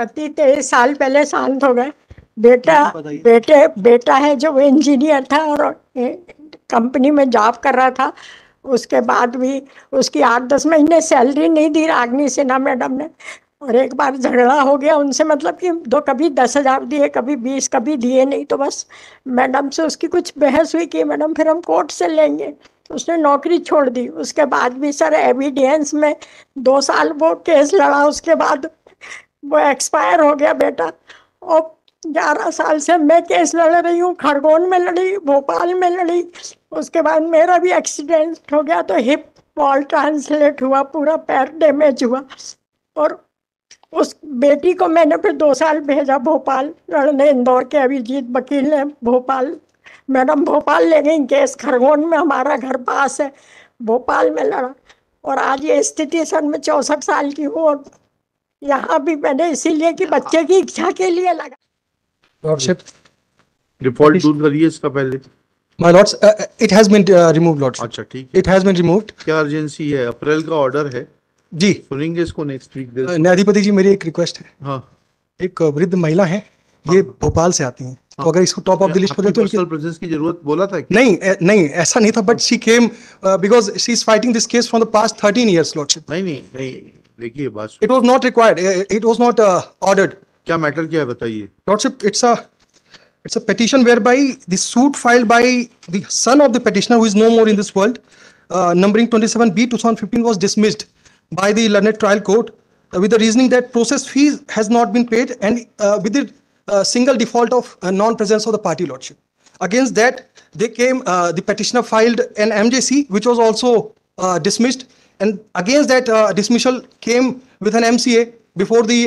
पति 23 साल पहले शांत हो गए। बेटा बताइए। बेटा है जो इंजीनियर था और कंपनी में जॉब कर रहा था। उसके बाद भी उसकी 8-10 महीने सैलरी नहीं दी रागनी सिन्हा मैडम ने। और एक बार झगड़ा हो गया उनसे, मतलब कि कभी 10,000 दिए, कभी 20, कभी दिए नहीं। तो बस मैडम से उसकी कुछ बहस हुई कि मैडम फिर हम कोर्ट से लेंगे, तो उसने नौकरी छोड़ दी। उसके बाद भी सर एविडेंस में 2 साल वो केस लड़ा, उसके बाद वो एक्सपायर हो गया बेटा। और 11 साल से मैं केस लड़ रही हूँ, खरगोन में लड़ी, भोपाल में लड़ी। उसके बाद मेरा भी एक्सीडेंट हो गया, तो हिप बॉल ट्रांसलेट हुआ, पूरा पैर डैमेज हुआ। और उस बेटी को मैंने फिर 2 साल भेजा भोपाल लड़ने, इंदौर के अभिजीत वकील ने भोपाल, मैडम भोपाल ले गई केस। खरगोन में हमारा घर पास है, भोपाल में लड़ा। और आज ये स्थिति सर मैं 64 साल की हूँ, और यहाँ भी मैंने इसीलिए कि बच्चे की इच्छा के लिए लगा। लॉर्डशिप, डिफॉल्ट दूर करिए इसका पहले। My lords, it has been removed lordship. अच्छा ठीक है, इट हैज बीन रिमूव्ड। क्या अर्जेंसी है? अप्रैल का ऑर्डर है जी सुनेंगे इसको नेक्स्ट वीक। न्यायाधिपति जी, मेरी एक रिक्वेस्ट है। हाँ, एक वृद्ध महिला है, ये भोपाल से आती हैं, तो अगर इसको टॉप ऑफ द लिस्ट पर दे तो पर्सनल प्रेजेंस की जरूरत बोला था क्या? नहीं ऐसा नहीं था, but she came because she is fighting this case from the past 13 years lordship. नहीं देखिए बात it was not required, it was not ordered. क्या मैटर क्या है बताइए। Lordship, it's a petition whereby the suit filed by the son of the petitioner, who is no more in this world, numbering 27B 2015, was dismissed by the learned trial court with the reasoning that process fees has not been paid, and with the single default of non-presence of the party lordship. Against that, the petitioner filed an MJC, which was also dismissed, and against that dismissal came with an MCA before the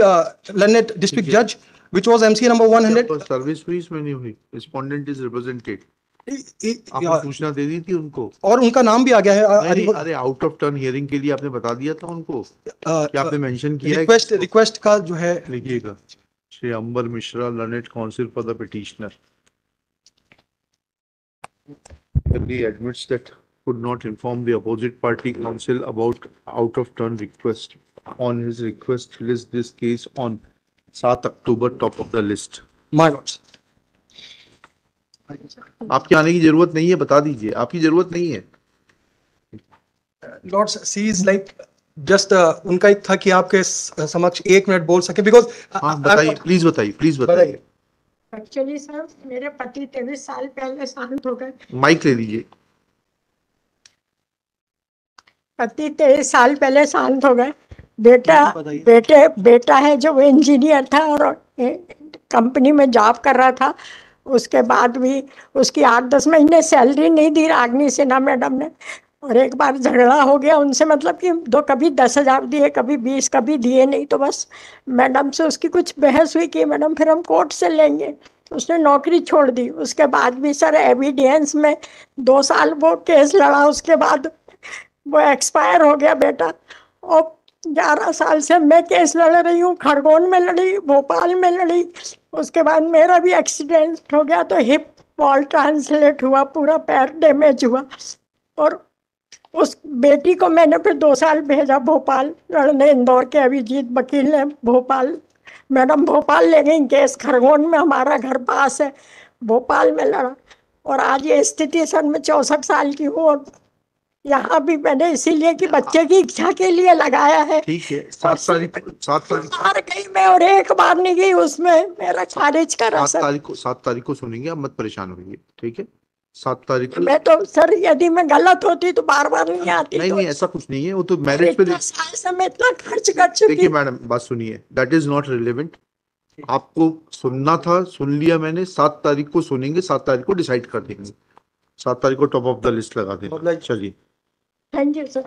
learned district judge, which was MCA number 100. Service fees में नहीं हुई, respondent is represented. आपने सूचना दे दी थी उनको, और उनका नाम भी आ गया है। अरे आउट ऑफ टर्न हियरिंग के लिए आपने बता दिया था उनको, क्या आपने मेंशन किया रिक्वेस्ट का जो है लिखिएगा। Shri Ambar Mishra, learned counsel for the petitioner, he admits that could not inform the opposite party counsel about out of turn request. On his request, list this case on 7 October top of the list. My Lord's, आपके आने की जरूरत नहीं है, बता दीजिए, आपकी जरूरत नहीं है। Lords, she is like just उनका एक था कि आपके समक्ष 1 मिनट बोल सके, बिकॉज हाँ बताइए, प्लीज बताइए। एक्चुअली सर मेरे पति 23 साल पहले शांत हो गए। माइक ले लीजिए। पति 23 साल पहले शांत हो गए। बेटा है जो इंजीनियर था और कंपनी में जॉब कर रहा था। उसके बाद भी उसकी 8-10 महीने सैलरी नहीं दी रागनी सिन्हा मैडम ने। और एक बार झगड़ा हो गया उनसे, मतलब कि कभी 10,000 दिए, कभी 20, कभी दिए नहीं। तो बस मैडम से उसकी कुछ बहस हुई कि मैडम फिर हम कोर्ट से लेंगे, तो उसने नौकरी छोड़ दी। उसके बाद भी सर एविडेंस में 2 साल वो केस लड़ा, उसके बाद वो एक्सपायर हो गया बेटा। और 11 साल से मैं केस लड़ रही हूँ, खरगोन में लड़ी, भोपाल में लड़ी। उसके बाद मेरा भी एक्सीडेंट हो गया, तो हिप बॉल ट्रांसलेट हुआ, पूरा पैर डैमेज हुआ। और उस बेटी को मैंने फिर 2 साल भेजा भोपाल लड़ने, इंदौर के अभिजीत वकील ने भोपाल, मैडम भोपाल ले गई केस। खरगोन में हमारा घर पास है, भोपाल में लड़ा। और आज ये स्थिति सर मैं 64 साल की हूँ, और यहाँ भी मैंने इसीलिए कि बच्चे की इच्छा के लिए लगाया है। ठीक है, 7 तारीख बार गई मैं और एक बार नहीं गई, उसमें मेरा खारिज करा सर। 7 तारीख को सुनेंगे, आप मत परेशान होइए, ठीक है। 7 तारीख को मैं तो सर यदि मैं गलत होती तो बार नहीं आती। नहीं ऐसा कुछ नहीं है, वो तो मैरिज पे साल से मैं इतना खर्च कर चुकी। देखिए मैडम, बात सुनिए, दैट इज नॉट रिलेवेंट। आपको सुनना था, सुन लिया मैंने। 7 तारीख को सुनेंगे, 7 तारीख को डिसाइड कर देंगे। 7 तारीख को टॉप ऑफ द लिस्ट लगा देंगे। चलिए, थैंक यू सर।